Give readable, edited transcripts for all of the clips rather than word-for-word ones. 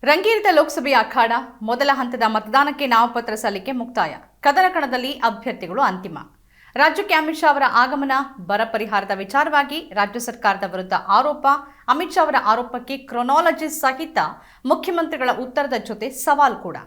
ರಂಗೇರಿದ ಲೋಕಸಭೆಯ ಅಖಾಡ ಮೊದಲ ಹಂತದ ಮತದಾನಕ್ಕೆ ನಾಮಪತ್ರ ಸಲ್ಲಿಕೆ ಮುಕ್ತಾಯ. ಕದನ ಕಣದಲ್ಲಿ ಅಭ್ಯರ್ಥಿಗಳು ಅಂತಿಮ. ರಾಜ್ಯಕ್ಕೆ ಅಮಿತ್ ಶಾ ಅವರ ಆಗಮನ, ಬರ ಪರಿಹಾರದ ವಿಚಾರವಾಗಿ ರಾಜ್ಯ ಸರ್ಕಾರದ ವಿರುದ್ಧ ಆರೋಪ. ಅಮಿತ್ ಶಾ ಅವರ ಆರೋಪಕ್ಕೆ ಕ್ರೊನಾಲಜಿ ಸಹಿತ ಮುಖ್ಯಮಂತ್ರಿಗಳ ಉತ್ತರದ ಜೊತೆ ಸವಾಲು ಕೂಡ.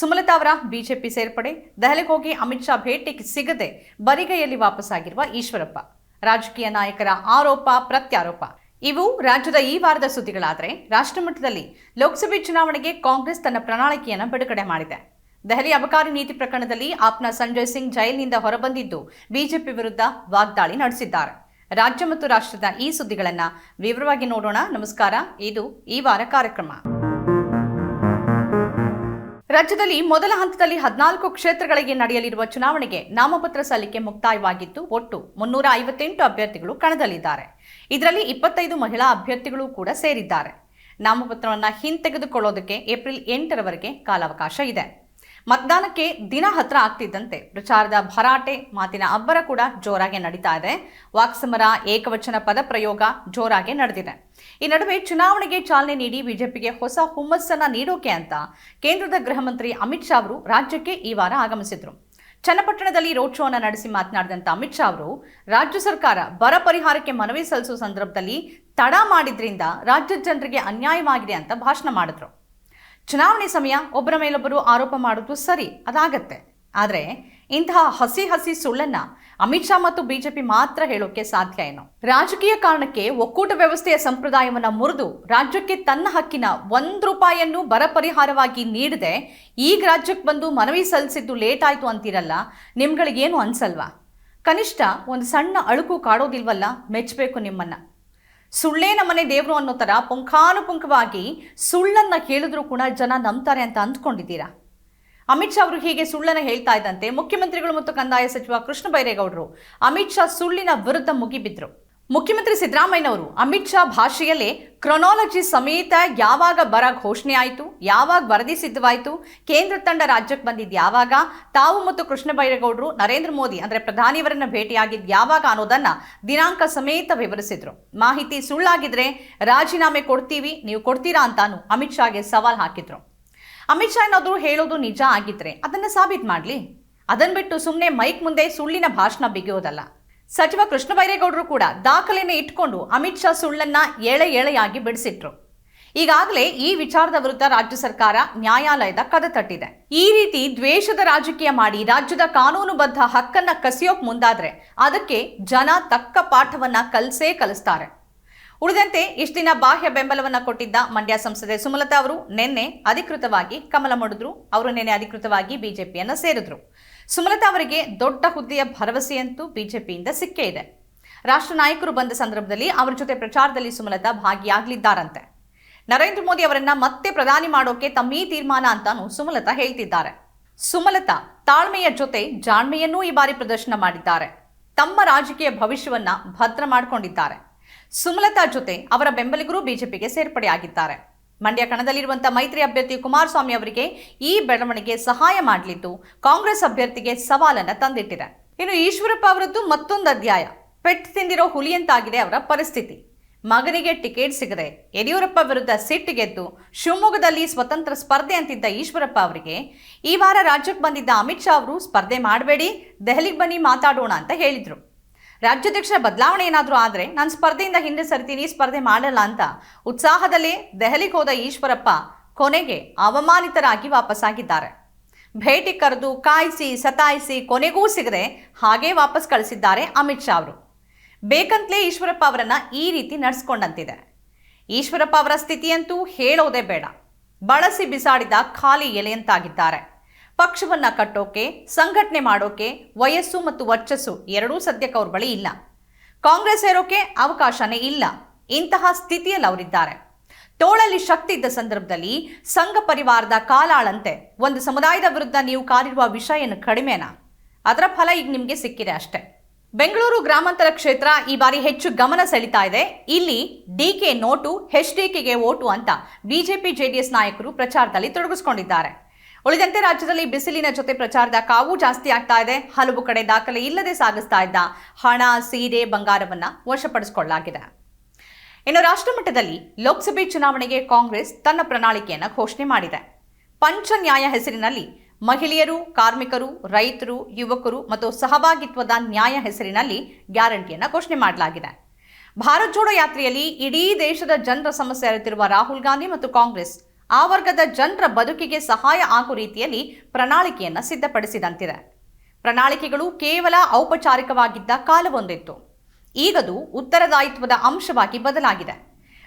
ಸುಮಲತಾ ಅವರ ಬಿಜೆಪಿ ಸೇರ್ಪಡೆ, ದೆಹಲಿಗೆ ಹೋಗಿ ಅಮಿತ್ ಶಾ ಭೇಟಿ ಸಿಗದೆ ಬರಿಗೈಯಲ್ಲಿ ವಾಪಸ್ಸಾಗಿರುವ ಈಶ್ವರಪ್ಪ, ರಾಜಕೀಯ ನಾಯಕರ ಆರೋಪ ಪ್ರತ್ಯಾರೋಪ ಇವು ರಾಜ್ಯದ ಈ ವಾರದ ಸುದ್ದಿಗಳಾದರೆ, ರಾಷ್ಟ್ರಮಟ್ಟದಲ್ಲಿ ಲೋಕಸಭೆ ಚುನಾವಣೆಗೆ ಕಾಂಗ್ರೆಸ್ ತನ್ನ ಪ್ರಣಾಳಿಕೆಯನ್ನು ಬಿಡುಗಡೆ ಮಾಡಿದೆ. ದೆಹಲಿ ಅಬಕಾರಿ ನೀತಿ ಪ್ರಕರಣದಲ್ಲಿ ಆಪ್ನ ಸಂಜಯ್ ಸಿಂಗ್ ಜೈಲಿನಿಂದ ಹೊರಬಂದಿದ್ದು ಬಿಜೆಪಿ ವಿರುದ್ಧ ವಾಗ್ದಾಳಿ ನಡೆಸಿದ್ದಾರೆ. ರಾಜ್ಯ ಮತ್ತು ರಾಷ್ಟ್ರದ ಈ ಸುದ್ದಿಗಳನ್ನು ವಿವರವಾಗಿ ನೋಡೋಣ. ನಮಸ್ಕಾರ, ಇದು ಈ ವಾರ ಕಾರ್ಯಕ್ರಮ. ರಾಜ್ಯದಲ್ಲಿ ಮೊದಲ ಹಂತದಲ್ಲಿ 14 ಕ್ಷೇತ್ರಗಳಿಗೆ ನಡೆಯಲಿರುವ ಚುನಾವಣೆಗೆ ನಾಮಪತ್ರ ಸಲ್ಲಿಕೆ ಮುಕ್ತಾಯವಾಗಿದ್ದು, ಒಟ್ಟು 358 ಅಭ್ಯರ್ಥಿಗಳು ಕಣದಲ್ಲಿದ್ದಾರೆ. ಇದರಲ್ಲಿ 25 ಮಹಿಳಾ ಅಭ್ಯರ್ಥಿಗಳು ಕೂಡ ಸೇರಿದ್ದಾರೆ. ನಾಮಪತ್ರವನ್ನು ಹಿಂತೆಗೆದುಕೊಳ್ಳೋದಕ್ಕೆ ಏಪ್ರಿಲ್ 8ರವರೆಗೆ ಕಾಲಾವಕಾಶ ಇದೆ. ಮತದಾನಕ್ಕೆ ದಿನ ಹತ್ರ ಆಗ್ತಿದ್ದಂತೆ ಪ್ರಚಾರದ ಭರಾಟೆ, ಮಾತಿನ ಅಬ್ಬರ ಕೂಡ ಜೋರಾಗಿ ನಡೀತಾ ಇದೆ. ವಾಕ್ಸಮರ, ಏಕವಚನ ಪದ ಪ್ರಯೋಗ ಜೋರಾಗಿ ನಡೆದಿದೆ. ಈ ನಡುವೆ ಚುನಾವಣೆಗೆ ಚಾಲನೆ ನೀಡಿ ಬಿಜೆಪಿಗೆ ಹೊಸ ಹುಮ್ಮಸ್ಸನ್ನ ನೀಡೋಕೆ ಅಂತ ಕೇಂದ್ರದ ಗೃಹ ಮಂತ್ರಿ ಅಮಿತ್ ಶಾ ಅವರು ರಾಜ್ಯಕ್ಕೆ ಈ ವಾರ ಆಗಮಿಸಿದ್ರು. ಚನ್ನಪಟ್ಟಣದಲ್ಲಿ ರೋಡ್ ಶೋ ಅನ್ನು ನಡೆಸಿ ಮಾತನಾಡಿದಂತ ಅಮಿತ್ ಶಾ ಅವರು ರಾಜ್ಯ ಸರ್ಕಾರ ಬರ ಪರಿಹಾರಕ್ಕೆ ಮನವಿ ಸಲ್ಲಿಸುವ ಸಂದರ್ಭದಲ್ಲಿ ತಡ ಮಾಡಿದ್ರಿಂದ ರಾಜ್ಯದ ಜನರಿಗೆ ಅನ್ಯಾಯವಾಗಿದೆ ಅಂತ ಭಾಷಣ ಮಾಡಿದ್ರು. ಚುನಾವಣೆ ಸಮಯ ಒಬ್ಬರ ಮೇಲೊಬ್ಬರು ಆರೋಪ ಮಾಡೋದು ಸರಿ, ಅದಾಗತ್ತೆ. ಆದರೆ ಇಂತಹ ಹಸಿ ಸುಳ್ಳನ್ನ ಅಮಿತ್ ಶಾ ಮತ್ತು ಬಿಜೆಪಿ ಮಾತ್ರ ಹೇಳೋಕೆ ಸಾಧ್ಯ ಏನು? ರಾಜಕೀಯ ಕಾರಣಕ್ಕೆ ಒಕ್ಕೂಟ ವ್ಯವಸ್ಥೆಯ ಸಂಪ್ರದಾಯವನ್ನ ಮುರಿದು ರಾಜ್ಯಕ್ಕೆ ತನ್ನ ಹಕ್ಕಿನ ₹1 ಬರ ಪರಿಹಾರವಾಗಿ ನೀಡದೆ ಈಗ ರಾಜ್ಯಕ್ಕೆ ಬಂದು ಮನವಿ ಸಲ್ಲಿಸಿದ್ದು ಲೇಟ್ ಆಯ್ತು ಅಂತೀರಲ್ಲ, ನಿಮ್ಗಳಿಗೇನು ಅನ್ಸಲ್ವಾ? ಕನಿಷ್ಠ ಒಂದು ಸಣ್ಣ ಅಳುಕು ಕಾಡೋದಿಲ್ವಲ್ಲ? ಮೆಚ್ಚಬೇಕು ನಿಮ್ಮನ್ನ. ಸುಳ್ಳೇ ನಮ್ಮನೆ ದೇವರು ಅನ್ನೋ ಥರ ಪುಂಖಾನುಪುಂಖವಾಗಿ ಸುಳ್ಳನ್ನ ಹೇಳಿದ್ರು ಕೂಡ ಜನ ನಂಬ್ತಾರೆ ಅಂತ ಅಂದ್ಕೊಂಡಿದ್ದೀರಾ? ಅಮಿತ್ ಶಾ ಅವರು ಹೀಗೆ ಸುಳ್ಳನ್ನು ಹೇಳ್ತಾ ಇದ್ದಂತೆ ಮುಖ್ಯಮಂತ್ರಿಗಳು ಮತ್ತು ಕಂದಾಯ ಸಚಿವ ಕೃಷ್ಣ ಬೈರೇಗೌಡರು ಅಮಿತ್ ಶಾ ಸುಳ್ಳಿನ ವಿರುದ್ಧ ಮುಗಿಬಿದ್ರು. ಮುಖ್ಯಮಂತ್ರಿ ಸಿದ್ದರಾಮಯ್ಯನವರು ಅಮಿತ್ ಶಾ ಭಾಷೆಯಲ್ಲೇ ಕ್ರೊನಾಲಜಿ ಸಮೇತ ಯಾವಾಗ ಬರ ಘೋಷಣೆ ಆಯಿತು, ಯಾವಾಗ ವರದಿ ಸಿದ್ಧವಾಯಿತು, ಕೇಂದ್ರ ತಂಡ ರಾಜ್ಯಕ್ಕೆ ಬಂದಿದ್ದು ಯಾವಾಗ, ತಾವು ಮತ್ತು ಕೃಷ್ಣ ಬೈರೇಗೌಡರು ನರೇಂದ್ರ ಮೋದಿ ಅಂದರೆ ಪ್ರಧಾನಿಯವರನ್ನ ಭೇಟಿಯಾಗಿದ್ದು ಯಾವಾಗ ಅನ್ನೋದನ್ನ ದಿನಾಂಕ ಸಮೇತ ವಿವರಿಸಿದ್ರು. ಮಾಹಿತಿ ಸುಳ್ಳಾಗಿದ್ರೆ ರಾಜೀನಾಮೆ ಕೊಡ್ತೀವಿ, ನೀವು ಕೊಡ್ತೀರಾ ಅಂತಾನು ಅಮಿತ್ ಶಾಗೆ ಸವಾಲ್ ಹಾಕಿದ್ರು. ಅಮಿತ್ ಶಾ ಏನಾದರೂ ಹೇಳೋದು ನಿಜ ಆಗಿದ್ರೆ ಅದನ್ನ ಸಾಬೀತು ಮಾಡಲಿ. ಅದನ್ನ ಬಿಟ್ಟು ಸುಮ್ಮನೆ ಮೈಕ್ ಮುಂದೆ ಸುಳ್ಳಿನ ಭಾಷಣ ಬಿಗಿಯೋದಲ್ಲ. ಸಚಿವ ಕೃಷ್ಣ ಬೈರೇಗೌಡರು ಕೂಡ ದಾಖಲೆಯನ್ನು ಇಟ್ಕೊಂಡು ಅಮಿತ್ ಶಾ ಸುಳ್ಳನ್ನ ಎಳೆಯಾಗಿ ಬಿಡಿಸಿಟ್ರು. ಈಗಾಗಲೇ ಈ ವಿಚಾರದ ವಿರುದ್ಧ ರಾಜ್ಯ ಸರ್ಕಾರ ನ್ಯಾಯಾಲಯದ ಕದ ತಟ್ಟಿದೆ. ಈ ರೀತಿ ದ್ವೇಷದ ರಾಜಕೀಯ ಮಾಡಿ ರಾಜ್ಯದ ಕಾನೂನುಬದ್ಧ ಹಕ್ಕನ್ನ ಕಸಿಯೋಕ್ ಮುಂದಾದ್ರೆ ಅದಕ್ಕೆ ಜನ ತಕ್ಕ ಪಾಠವನ್ನ ಕಲಿಸ್ತಾರೆ. ಉಳಿದಂತೆ ಇಷ್ಟು ದಿನ ಬಾಹ್ಯ ಬೆಂಬಲವನ್ನ ಕೊಟ್ಟಿದ್ದ ಮಂಡ್ಯ ಸಂಸದೆ ಸುಮಲತಾ ಅವರು ನಿನ್ನೆ ಅಧಿಕೃತವಾಗಿ ಕಮಲ ಮಾಡಿದ್ರು. ಅವರು ನಿನ್ನೆ ಅಧಿಕೃತವಾಗಿ ಬಿಜೆಪಿಯನ್ನ ಸೇರಿದ್ರು. ಸುಮಲತಾ ಅವರಿಗೆ ದೊಡ್ಡ ಹುದ್ದೆಯ ಭರವಸೆಯಂತೂ ಬಿಜೆಪಿಯಿಂದ ಸಿಕ್ಕೇ ಇದೆ. ರಾಷ್ಟ್ರ ನಾಯಕರು ಬಂದ ಸಂದರ್ಭದಲ್ಲಿ ಅವರ ಜೊತೆ ಪ್ರಚಾರದಲ್ಲಿ ಸುಮಲತಾ ಭಾಗಿಯಾಗಲಿದ್ದಾರಂತೆ. ನರೇಂದ್ರ ಮೋದಿ ಅವರನ್ನ ಮತ್ತೆ ಪ್ರಧಾನಿ ಮಾಡೋಕೆ ತಮ್ಮೀ ತೀರ್ಮಾನ ಅಂತಾನು ಸುಮಲತಾ ಹೇಳ್ತಿದ್ದಾರೆ. ಸುಮಲತಾ ತಾಳ್ಮೆಯ ಜೊತೆ ಜಾಣ್ಮೆಯನ್ನೂ ಈ ಬಾರಿ ಪ್ರದರ್ಶನ ಮಾಡಿದ್ದಾರೆ. ತಮ್ಮ ರಾಜಕೀಯ ಭವಿಷ್ಯವನ್ನ ಭದ್ರ ಮಾಡಿಕೊಂಡಿದ್ದಾರೆ. ಸುಮಲತಾ ಜೊತೆ ಅವರ ಬೆಂಬಲಿಗರು ಬಿಜೆಪಿಗೆ ಸೇರ್ಪಡೆಯಾಗಿದ್ದಾರೆ. ಮಂಡ್ಯ ಕಣದಲ್ಲಿರುವಂತಹ ಮೈತ್ರಿ ಅಭ್ಯರ್ಥಿ ಕುಮಾರಸ್ವಾಮಿ ಅವರಿಗೆ ಈ ಬೆಳವಣಿಗೆ ಸಹಾಯ ಮಾಡಲಿದ್ದು ಕಾಂಗ್ರೆಸ್ ಅಭ್ಯರ್ಥಿಗೆ ಸವಾಲನ್ನ ತಂದಿಟ್ಟಿದೆ. ಇನ್ನು ಈಶ್ವರಪ್ಪ ಅವರದ್ದು ಮತ್ತೊಂದು ಅಧ್ಯಾಯ. ಪೆಟ್ಟು ತಿಂದಿರೋ ಹುಲಿಯಂತಾಗಿದೆ ಅವರ ಪರಿಸ್ಥಿತಿ. ಮಗನಿಗೆ ಟಿಕೆಟ್ ಸಿಗದೆ ಯಡಿಯೂರಪ್ಪ ವಿರುದ್ಧ ಸಿಟ್ಟಿಗೆದ್ದು ಶಿವಮೊಗ್ಗದಲ್ಲಿ ಸ್ವತಂತ್ರ ಸ್ಪರ್ಧೆ ಅಂತಿದ್ದ ಈಶ್ವರಪ್ಪ ಅವರಿಗೆ ಈ ವಾರ ರಾಜ್ಯಕ್ಕೆ ಬಂದಿದ್ದ ಅಮಿತ್ ಶಾ ಅವರು ಸ್ಪರ್ಧೆ ಮಾಡಬೇಡಿ, ದೆಹಲಿಗೆ ಬನ್ನಿ ಮಾತಾಡೋಣ ಅಂತ ಹೇಳಿದ್ರು. ರಾಜ್ಯಾಧ್ಯಕ್ಷರ ಬದಲಾವಣೆ ಏನಾದರೂ ಆದರೆ ನಾನು ಸ್ಪರ್ಧೆಯಿಂದ ಹಿಂದೆ ಸರಿತೀನಿ, ಸ್ಪರ್ಧೆ ಮಾಡಲ್ಲ ಅಂತ ಉತ್ಸಾಹದಲ್ಲೇ ದೆಹಲಿಗೆ ಹೋದ ಈಶ್ವರಪ್ಪ ಕೊನೆಗೆ ಅವಮಾನಿತರಾಗಿ ವಾಪಸ್ಸಾಗಿದ್ದಾರೆ. ಭೇಟಿ ಕರೆದು ಕಾಯಿಸಿ ಸತಾಯಿಸಿ ಕೊನೆಗೂ ಸಿಗದೆ ಹಾಗೇ ವಾಪಸ್ ಕಳಿಸಿದ್ದಾರೆ ಅಮಿತ್ ಶಾ ಅವರು. ಬೇಕಂತಲೇ ಈಶ್ವರಪ್ಪ ಅವರನ್ನ ಈ ರೀತಿ ನಡೆಸ್ಕೊಂಡಂತಿದೆ. ಈಶ್ವರಪ್ಪ ಅವರ ಸ್ಥಿತಿಯಂತೂ ಹೇಳೋದೇ ಬೇಡ. ಬಳಸಿ ಬಿಸಾಡಿದ ಖಾಲಿ ಎಲೆಯಂತಾಗಿದ್ದಾರೆ. ಪಕ್ಷವನ್ನ ಕಟ್ಟೋಕೆ, ಸಂಘಟನೆ ಮಾಡೋಕೆ ವಯಸ್ಸು ಮತ್ತು ವರ್ಚಸ್ಸು ಎರಡೂ ಸದ್ಯಕ್ಕೆ ಅವ್ರ ಬಳಿ ಇಲ್ಲ. ಕಾಂಗ್ರೆಸ್ ಸೇರೋಕೆ ಅವಕಾಶನೇ ಇಲ್ಲ. ಇಂತಹ ಸ್ಥಿತಿಯಲ್ಲಿ ಅವರಿದ್ದಾರೆ. ತೋಳಲ್ಲಿ ಶಕ್ತಿ ಇದ್ದ ಸಂದರ್ಭದಲ್ಲಿ ಸಂಘ ಪರಿವಾರದ ಕಾಲಾಳಂತೆ ಒಂದು ಸಮುದಾಯದ ವಿರುದ್ಧ ನೀವು ಕಾರಿರುವ ವಿಷಯ ಏನು ಕಡಿಮೆನಾ? ಅದರ ಫಲ ಈಗ ನಿಮಗೆ ಸಿಕ್ಕಿದೆ ಅಷ್ಟೇ. ಬೆಂಗಳೂರು ಗ್ರಾಮಾಂತರ ಕ್ಷೇತ್ರ ಈ ಬಾರಿ ಹೆಚ್ಚು ಗಮನ ಸೆಳೀತಾ ಇದೆ. ಇಲ್ಲಿ ಡಿಕೆ ನೋಟು, HDKಗೆ ಓಟು ಅಂತ ಬಿಜೆಪಿ ಜೆಡಿಎಸ್ ನಾಯಕರು ಪ್ರಚಾರದಲ್ಲಿ ತೊಡಗಿಸಿಕೊಂಡಿದ್ದಾರೆ. ಉಳಿದಂತೆ ರಾಜ್ಯದಲ್ಲಿ ಬಿಸಿಲಿನ ಜೊತೆ ಪ್ರಚಾರದ ಕಾವು ಜಾಸ್ತಿ ಆಗ್ತಾ ಇದೆ. ಹಲವು ಕಡೆ ದಾಖಲೆ ಇಲ್ಲದೆ ಸಾಗಿಸ್ತಾ ಇದ್ದ ಹಣ, ಸೀರೆ, ಬಂಗಾರವನ್ನ ವಶಪಡಿಸಿಕೊಳ್ಳಲಾಗಿದೆ. ಇನ್ನು ರಾಷ್ಟ್ರಮಟ್ಟದಲ್ಲಿ ಲೋಕಸಭೆ ಚುನಾವಣೆಗೆ ಕಾಂಗ್ರೆಸ್ ತನ್ನ ಪ್ರಣಾಳಿಕೆಯನ್ನು ಘೋಷಣೆ ಮಾಡಿದೆ. ಪಂಚ ನ್ಯಾಯ ಹೆಸರಿನಲ್ಲಿ ಮಹಿಳೆಯರು, ಕಾರ್ಮಿಕರು, ರೈತರು, ಯುವಕರು ಮತ್ತು ಸಹಭಾಗಿತ್ವದ ನ್ಯಾಯ ಹೆಸರಿನಲ್ಲಿ ಗ್ಯಾರಂಟಿಯನ್ನು ಘೋಷಣೆ ಮಾಡಲಾಗಿದೆ. ಭಾರತ್ ಜೋಡೋ ಯಾತ್ರೆಯಲ್ಲಿ ಇಡೀ ದೇಶದ ಜನರ ಸಮಸ್ಯೆ ಅರಿತಿರುವ ರಾಹುಲ್ ಗಾಂಧಿ ಮತ್ತು ಕಾಂಗ್ರೆಸ್ ಆ ವರ್ಗದ ಜನರ ಬದುಕಿಗೆ ಸಹಾಯ ಆಗುವ ರೀತಿಯಲ್ಲಿ ಪ್ರಣಾಳಿಕೆಯನ್ನು ಸಿದ್ಧಪಡಿಸಿದಂತಿದೆ. ಪ್ರಣಾಳಿಕೆಗಳು ಕೇವಲ ಔಪಚಾರಿಕವಾಗಿದ್ದ ಕಾಲವೊಂದಿತ್ತು. ಈಗದು ಉತ್ತರದಾಯಿತ್ವದ ಅಂಶವಾಗಿ ಬದಲಾಗಿದೆ.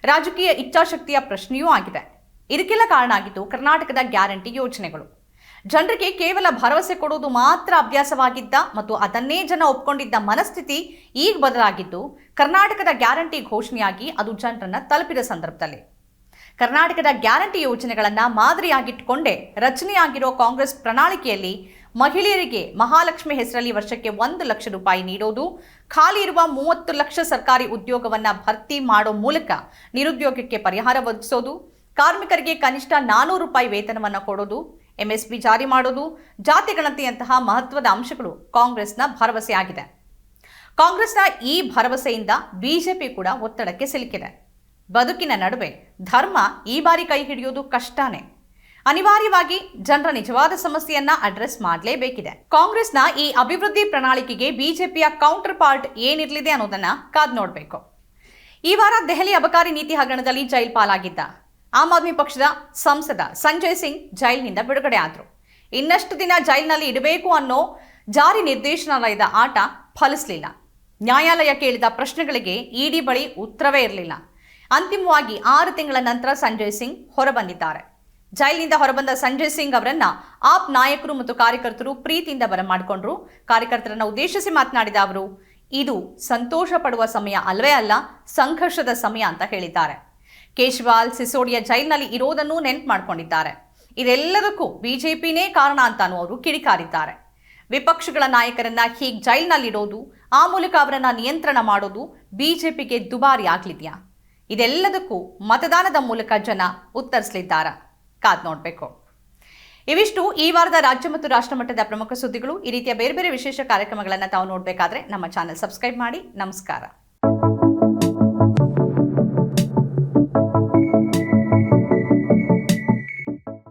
ರಾಜಕೀಯ ಇಚ್ಛಾಶಕ್ತಿಯ ಪ್ರಶ್ನೆಯೂ ಆಗಿದೆ. ಇದಕ್ಕೆಲ್ಲ ಕಾರಣ ಆಗಿದ್ದು ಕರ್ನಾಟಕದ ಗ್ಯಾರಂಟಿ ಯೋಜನೆಗಳು. ಜನರಿಗೆ ಕೇವಲ ಭರವಸೆ ಕೊಡುವುದು ಮಾತ್ರ ಅಭ್ಯಾಸವಾಗಿದ್ದ ಮತ್ತು ಅದನ್ನೇ ಜನ ಒಪ್ಕೊಂಡಿದ್ದ ಮನಸ್ಥಿತಿ ಈಗ ಬದಲಾಗಿದ್ದು ಕರ್ನಾಟಕದ ಗ್ಯಾರಂಟಿ ಘೋಷಣೆಯಾಗಿ ಅದು ಜನರನ್ನ ತಲುಪಿದ ಸಂದರ್ಭದಲ್ಲಿ ಕರ್ನಾಟಕದ ಗ್ಯಾರಂಟಿ ಯೋಜನೆಗಳನ್ನು ಮಾದರಿಯಾಗಿಟ್ಟುಕೊಂಡೇ ರಚನೆಯಾಗಿರೋ ಕಾಂಗ್ರೆಸ್ ಪ್ರಣಾಳಿಕೆಯಲ್ಲಿ ಮಹಿಳೆಯರಿಗೆ ಮಹಾಲಕ್ಷ್ಮಿ ಹೆಸರಲ್ಲಿ ವರ್ಷಕ್ಕೆ 1 ಲಕ್ಷ ರೂಪಾಯಿ ನೀಡೋದು, ಖಾಲಿ ಇರುವ 30 ಲಕ್ಷ ಸರ್ಕಾರಿ ಉದ್ಯೋಗವನ್ನು ಭರ್ತಿ ಮಾಡೋ ಮೂಲಕ ನಿರುದ್ಯೋಗಕ್ಕೆ ಪರಿಹಾರ ಒದಗಿಸೋದು, ಕಾರ್ಮಿಕರಿಗೆ ಕನಿಷ್ಠ 400 ರೂಪಾಯಿ ವೇತನವನ್ನು ಕೊಡೋದು, ಎಂಎಸ್ಪಿ ಜಾರಿ ಮಾಡೋದು, ಜಾತಿ ಗಣತಿಯಂತಹ ಮಹತ್ವದ ಅಂಶಗಳು ಕಾಂಗ್ರೆಸ್ನ ಭರವಸೆಯಾಗಿದೆ. ಕಾಂಗ್ರೆಸ್ನ ಈ ಭರವಸೆಯಿಂದ ಬಿಜೆಪಿ ಕೂಡ ಒತ್ತಡಕ್ಕೆ ಸಿಲುಕಿದೆ. ಬದುಕಿನ ನಡುವೆ ಧರ್ಮ ಈ ಬಾರಿ ಕೈ ಹಿಡಿಯೋದು ಕಷ್ಟನೇ. ಅನಿವಾರ್ಯವಾಗಿ ಜನರ ನಿಜವಾದ ಸಮಸ್ಯೆಯನ್ನ ಅಡ್ರೆಸ್ ಮಾಡಲೇಬೇಕಿದೆ. ಕಾಂಗ್ರೆಸ್ನ ಈ ಅಭಿವೃದ್ಧಿ ಪ್ರಣಾಳಿಕೆಗೆ ಬಿಜೆಪಿಯ ಕೌಂಟರ್ ಪಾರ್ಟ್ ಏನಿರಲಿದೆ ಅನ್ನೋದನ್ನ ಕಾದ್ ನೋಡಬೇಕು. ಈ ವಾರ ದೆಹಲಿ ಅಬಕಾರಿ ನೀತಿ ಹಗರಣದಲ್ಲಿ ಜೈಲ್ ಪಾಲಾಗಿದ್ದ ಆಮ್ ಆದ್ಮಿ ಪಕ್ಷದ ಸಂಸದ ಸಂಜಯ್ ಸಿಂಗ್ ಜೈಲಿನಿಂದ ಬಿಡುಗಡೆ ಆದರು. ಇನ್ನಷ್ಟು ದಿನ ಜೈಲಿನಲ್ಲಿ ಇಡಬೇಕು ಅನ್ನೋ ಜಾರಿ ನಿರ್ದೇಶನಾಲಯದ ಆಟ ಫಲಿಸಲಿಲ್ಲ. ನ್ಯಾಯಾಲಯ ಕೇಳಿದ ಪ್ರಶ್ನೆಗಳಿಗೆ ಇಡಿ ಬಳಿ ಉತ್ತರವೇ ಇರಲಿಲ್ಲ. ಅಂತಿಮವಾಗಿ 6 ತಿಂಗಳ ನಂತರ ಸಂಜಯ್ ಸಿಂಗ್ ಹೊರಬಂದಿದ್ದಾರೆ. ಜೈಲಿನಿಂದ ಹೊರಬಂದ ಸಂಜಯ್ ಸಿಂಗ್ ಅವರನ್ನ ಆಪ್ ನಾಯಕರು ಮತ್ತು ಕಾರ್ಯಕರ್ತರು ಪ್ರೀತಿಯಿಂದ ಬರಮಾಡಿಕೊಂಡ್ರು. ಕಾರ್ಯಕರ್ತರನ್ನ ಉದ್ದೇಶಿಸಿ ಮಾತನಾಡಿದ ಅವರು, ಇದು ಸಂತೋಷ ಪಡುವ ಸಮಯ ಅಲ್ವೇ ಅಲ್ಲ, ಸಂಘರ್ಷದ ಸಮಯ ಅಂತ ಹೇಳಿದ್ದಾರೆ. ಕೇಜ್ರಿವಾಲ್, ಸಿಸೋಡಿಯಾ ಜೈಲಿನಲ್ಲಿ ಇರೋದನ್ನು ನೆನಪು ಮಾಡಿಕೊಂಡಿದ್ದಾರೆ. ಇದೆಲ್ಲದಕ್ಕೂ ಬಿಜೆಪಿನೇ ಕಾರಣ ಅಂತಾನೂ ಅವರು ಕಿಡಿಕಾರಿದ್ದಾರೆ. ವಿಪಕ್ಷಗಳ ನಾಯಕರನ್ನ ಹೀಗೆ ಜೈಲಿನಲ್ಲಿಡೋದು, ಆ ಮೂಲಕ ಅವರನ್ನ ನಿಯಂತ್ರಣ ಮಾಡೋದು ಬಿಜೆಪಿಗೆ ದುಬಾರಿ ಆಗ್ಲಿದೆಯಾ? ಇದೆಲ್ಲದಕ್ಕೂ ಮತದಾನದ ಮೂಲಕ ಜನ ಉತ್ತರಿಸಲಿದ್ದಾರಾ? ಕಾದ್ ನೋಡಬೇಕು. ಇವಿಷ್ಟು ಈ ವಾರದ ರಾಜ್ಯ ಮತ್ತು ರಾಷ್ಟ್ರ ಮಟ್ಟದ ಪ್ರಮುಖ ಸುದ್ದಿಗಳು. ಈ ರೀತಿಯ ಬೇರೆ ಬೇರೆ ವಿಶೇಷ ಕಾರ್ಯಕ್ರಮಗಳನ್ನು ತಾವು ನೋಡಬೇಕಾದ್ರೆ ನಮ್ಮ ಚಾನೆಲ್ ಸಬ್ಸ್ಕ್ರೈಬ್ ಮಾಡಿ. ನಮಸ್ಕಾರ.